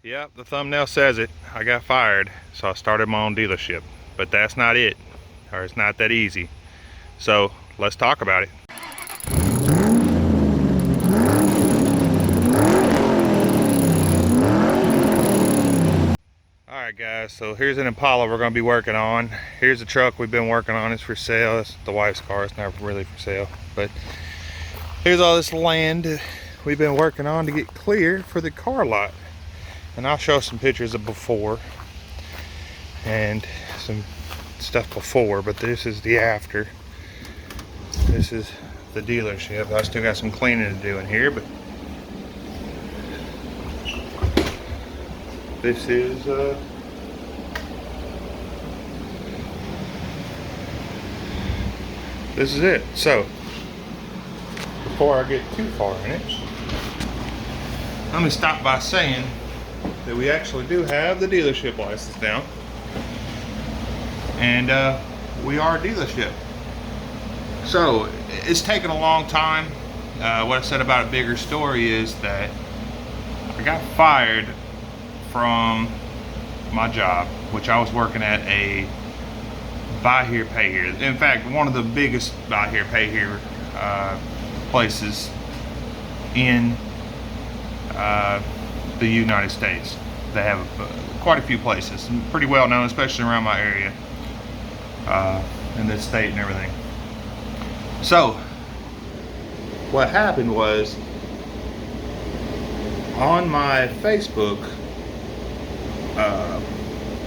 Yep, the thumbnail says it. I got fired, so I started my own dealership. But that's not it, or it's not that easy. So let's talk about it. Alright guys, so here's an Impala we're going to be working on. Here's the truck we've been working on. It's for sale. It's the wife's car. It's never really for sale. But here's all this land we've been working on to get clear for the car lot. And I'll show some pictures of before and some stuff before, but this is the after. This is the dealership. I still got some cleaning to do in here, but this is it. So before I get too far in it, let me stop by saying that we actually do have the dealership license down, and we are a dealership. So it's taken a long time. What I said about a bigger story is that I got fired from my job, which I was working at a buy here pay here. In fact, one of the biggest buy here pay here places in the United States. They have quite a few places, and pretty well known, especially around my area, in this state and everything. So what happened was, on my Facebook,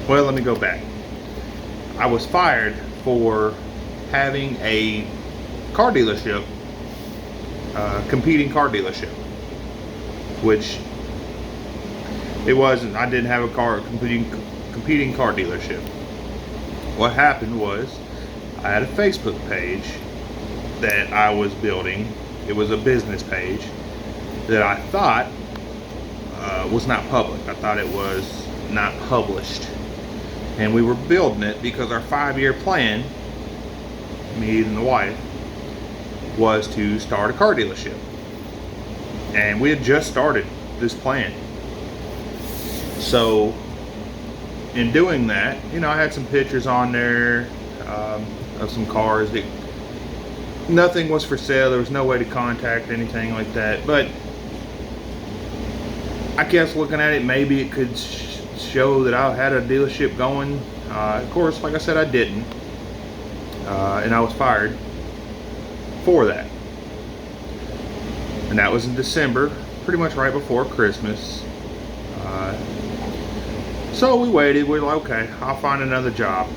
well, let me go back. I was fired for having a car dealership, competing car dealership, which it wasn't. I didn't have a competing car dealership. What happened was, I had a Facebook page that I was building. It was a business page that I thought was not public. I thought it was not published, and we were building it because our 5-year plan, me and the wife, was to start a car dealership, and we had just started this plan. So in doing that, you know, I had some pictures on there of some cars that nothing was for sale. There was no way to contact anything like that, but I guess looking at it, maybe it could show that I had a dealership going. Of course, like I said, I didn't, and I was fired for that. And that was in December, pretty much right before Christmas. So we waited. We're like, okay, I'll find another job.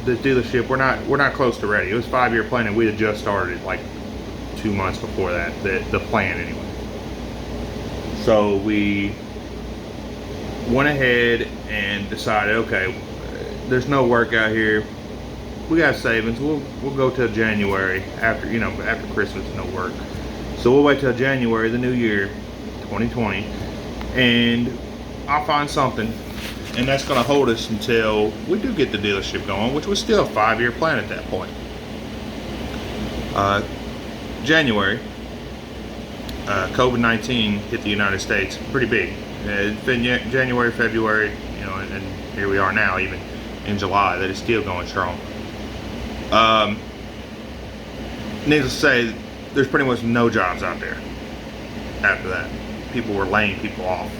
This dealership, we're not close to ready. It was 5-year plan, and we had just started like 2 months before that, the plan anyway. So we went ahead and decided, okay, there's no work out here. We got savings. We'll go till January, after Christmas, no work. So we'll wait till January, the new year, 2020, and I'll find something. And that's going to hold us until we do get the dealership going, which was still a 5-year plan at that point. January, COVID-19 hit the United States pretty big. It's been January, February, and here we are now, even in July, that it's still going strong. Needless to say, there's pretty much no jobs out there after that. People were laying people off.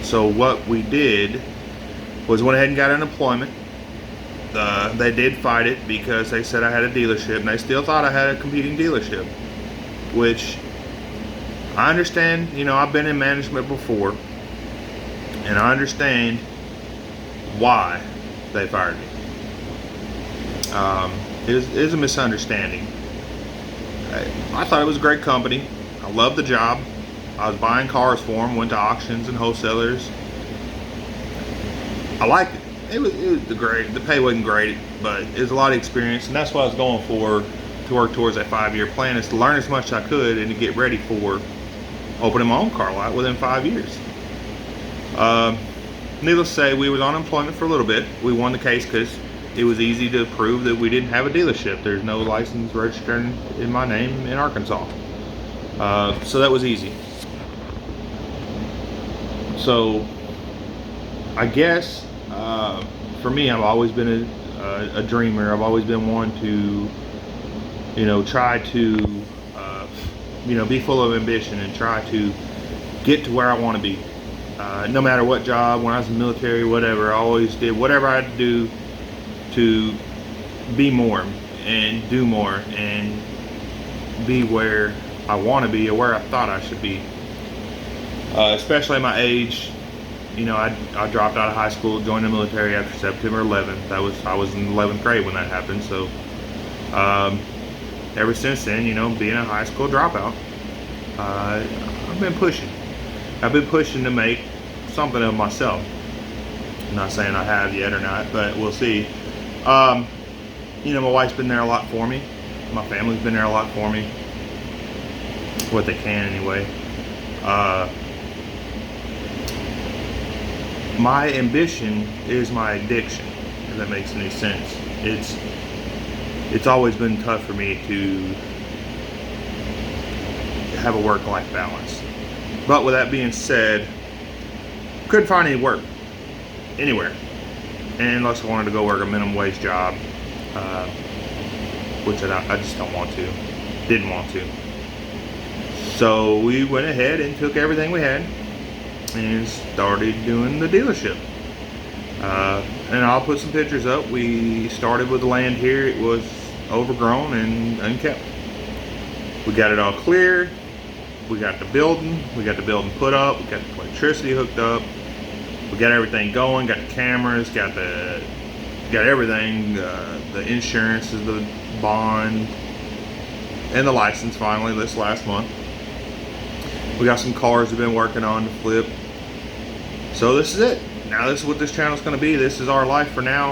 So what we did was went ahead and got unemployment. They did fight it because they said I had a dealership, and they still thought I had a competing dealership, which I understand. I've been in management before, and I understand why they fired me. It is a misunderstanding. I thought it was a great company. I loved the job. I was buying cars for them, went to auctions and wholesalers. I liked it. It was great. The pay wasn't great, but it was a lot of experience, and that's what I was going for, to work towards that 5-year plan, is to learn as much as I could and to get ready for opening my own car lot within 5 years. Needless to say, we was on unemployment for a little bit. We won the case because it was easy to prove that we didn't have a dealership. There's no license registered in my name in Arkansas. So that was easy. So I guess for me, I've always been a dreamer. I've always been one to, try to, be full of ambition and try to get to where I want to be. No matter what job, when I was in the military, whatever, I always did whatever I had to do to be more and do more and be where I want to be or where I thought I should be. Especially at my age, I dropped out of high school, joined the military after September 11th. I was in 11th grade when that happened. So ever since then, being a high school dropout, I've been pushing. I've been pushing to make something of myself. I'm not saying I have yet or not, but we'll see. My wife's been there a lot for me. My family's been there a lot for me. What they can anyway. My ambition is my addiction, if that makes any sense. It's always been tough for me to have a work-life balance. But with that being said, couldn't find any work anywhere, unless I wanted to go work a minimum wage job, which I just don't want to, didn't want to. So we went ahead and took everything we had and started doing the dealership. And I'll put some pictures up. We started with the land here. It was overgrown and unkept. We got it all clear. We got the building put up. We got the electricity hooked up. We got everything going. Got the cameras. Got everything. The insurance, the bond, and the license finally this last month. We got some cars we've been working on to flip. So this is it. Now this is what this channel's going to be. This is our life for now.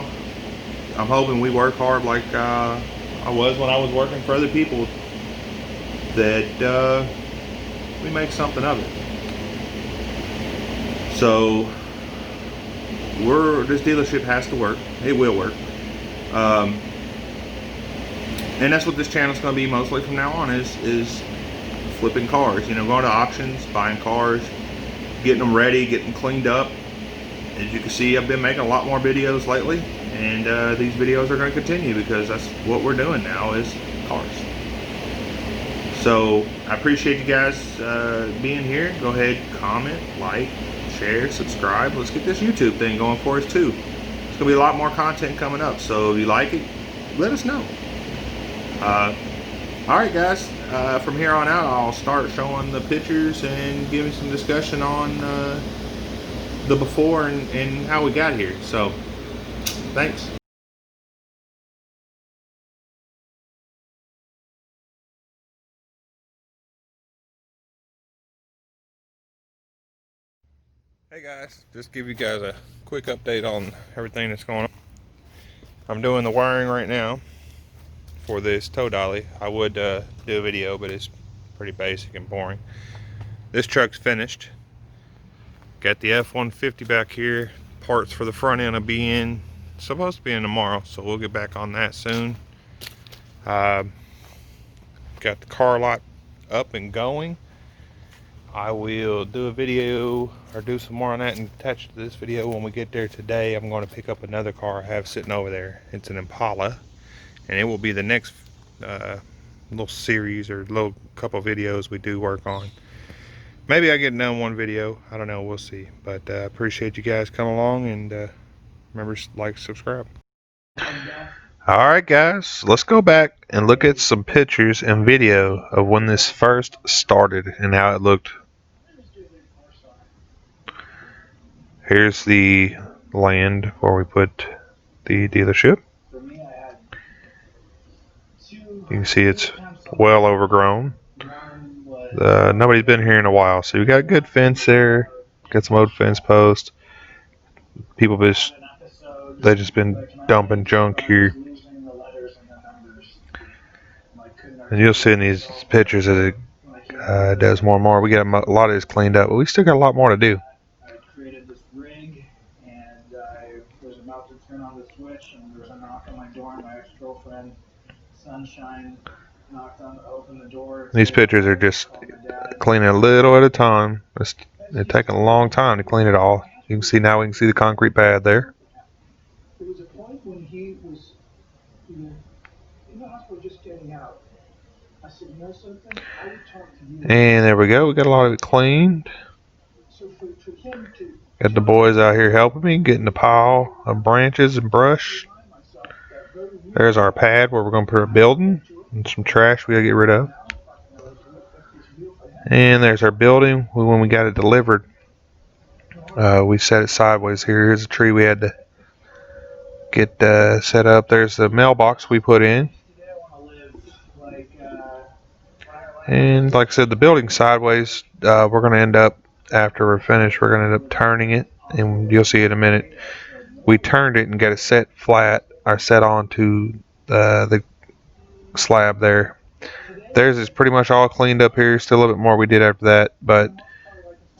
I'm hoping we work hard like I was when I was working for other people, that we make something of it. So this dealership has to work. It will work. And that's what this channel's going to be mostly from now on, is flipping cars. Going to auctions, buying cars, getting them ready, getting them cleaned up. As you can see, I've been making a lot more videos lately, and these videos are going to continue because that's what we're doing now, is cars. So I appreciate you guys being here. Go ahead, comment, like, share, subscribe. Let's get this YouTube thing going for us too. There's going to be a lot more content coming up, so if you like it, let us know. Alright guys, from here on out I'll start showing the pictures and giving some discussion on the before and how we got here. So, thanks. Hey guys, just give you guys a quick update on everything that's going on. I'm doing the wiring right now for this tow dolly. I would do a video, but it's pretty basic and boring. This truck's finished. Got the F-150 back here. Parts for the front end will be supposed to be in tomorrow, so we'll get back on that soon. Got the car lot up and going. I will do a video or do some more on that and attach it to this video when we get there today. I'm going to pick up another car I have sitting over there. It's an Impala, and it will be the next little series or little couple videos we do work on. Maybe I get done one video. I don't know. We'll see. But appreciate you guys coming along, and remember, like, subscribe. Alright guys, let's go back and look at some pictures and video of when this first started and how it looked. Here's the land where we put the dealership. You can see it's well overgrown. Nobody's been here in a while, so we got a good fence there. Got some old fence posts. People they just been dumping junk here. And you'll see in these pictures that it does more and more. We got a lot of this cleaned up, but we still got a lot more to do. I created this rig, and I was about to turn on the switch, and there was a knock on my door, and my ex-girlfriend, Sunshine, opened the door. These pictures are just cleaning a little at a time. Just It's taken a long time to clean it all. You can see now, we can see the concrete pad there. There was a point when he was, in the hospital just getting out. I said, you know something? I would talk to you. And there we go. We got a lot of it cleaned. So for him to Got the boys out here helping me, getting the pile of branches and brush. There's our pad where we're going to put our building and some trash we got to get rid of. And there's our building. When we got it delivered, we set it sideways here. Here's a tree we had to get set up. There's the mailbox we put in. And like I said, the building sideways, we're going to end up, after we're finished, we're going to end up turning it. And you'll see in a minute. We turned it and got it set flat, or set onto the slab there. Theirs is pretty much all cleaned up here. Still a little bit more we did after that, but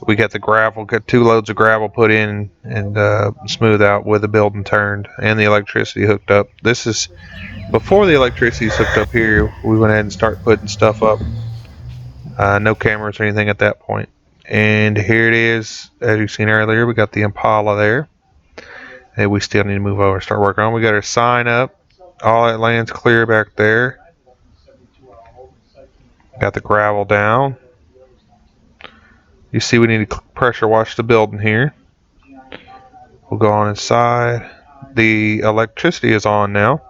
we got the gravel, got 2 loads of gravel put in and smooth out with the building turned and the electricity hooked up. This is before the electricity is hooked up here. We went ahead and start putting stuff up. No cameras or anything at that point. And here it is, as you've seen earlier. We got the Impala there. And we still need to move over and start working on. We got our sign up. All that land's clear back there. Got the gravel down. You see we need to pressure wash the building here. We'll go on inside. The electricity is on now.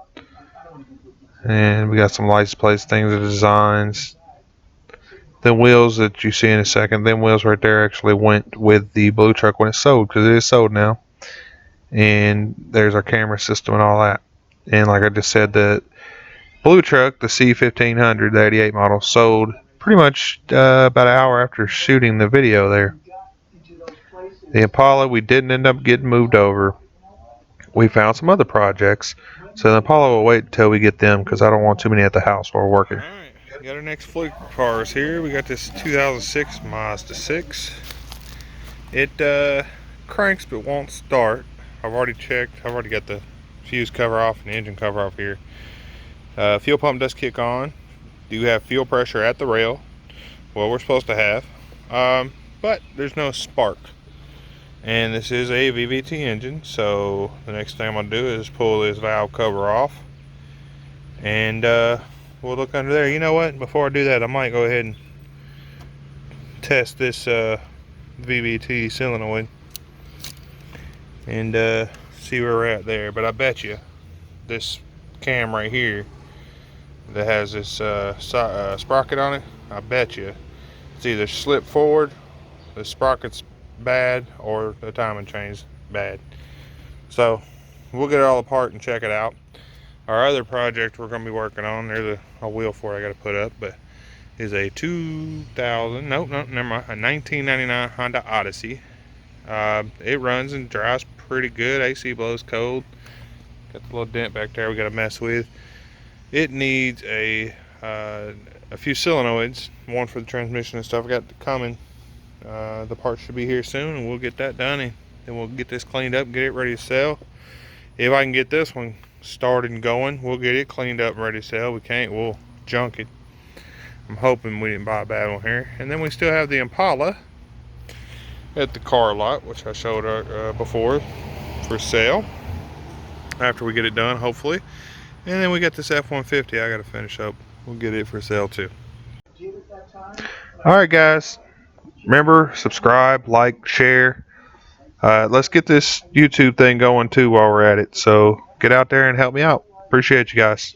And we got some license plates, things and designs. The wheels that you see in a second, them wheels right there actually went with the blue truck when it's sold, because it is sold now. And there's our camera system and all that. And like I just said, the blue truck, the C1500, the 88 model, sold pretty much about an hour after shooting the video there. The Impala, we didn't end up getting moved over. We found some other projects, so the Impala will wait until we get them, because I don't want too many at the house while we're working. Alright, got our next fleet of cars here. We got this 2006 Mazda 6. It cranks but won't start. I've already checked. I've already got the fuse cover off and the engine cover off here. Fuel pump does kick on. Do have fuel pressure at the rail, what we're supposed to have, but there's no spark. And this is a VVT engine, so the next thing I'm going to do is pull this valve cover off, and we'll look under there. You know what, before I do that, I might go ahead and test this VVT solenoid and see where we're at there. But I bet you this cam right here that has this sprocket on it, I bet you it's either slip forward, the sprocket's bad, or the timing chain's bad. So we'll get it all apart and check it out. Our other project we're going to be working on, there's a wheel for it I got to put up, but is a 2000, no, never mind, a 1999 Honda Odyssey. It runs and drives pretty good. AC blows cold. Got the little dent back there we got to mess with. It needs a few solenoids, one for the transmission and stuff. I got it coming. The part should be here soon, and we'll get that done, and then we'll get this cleaned up and get it ready to sell. If I can get this one started and going, we'll get it cleaned up and ready to sell. We can't, we'll junk it. I'm hoping we didn't buy a bad one here. And then we still have the Impala at the car lot, which I showed before, for sale after we get it done, hopefully. And then we got this F-150 I got to finish up. We'll get it for sale too. Alright guys, remember, subscribe, like, share. Let's get this YouTube thing going too while we're at it. So get out there and help me out. Appreciate you guys.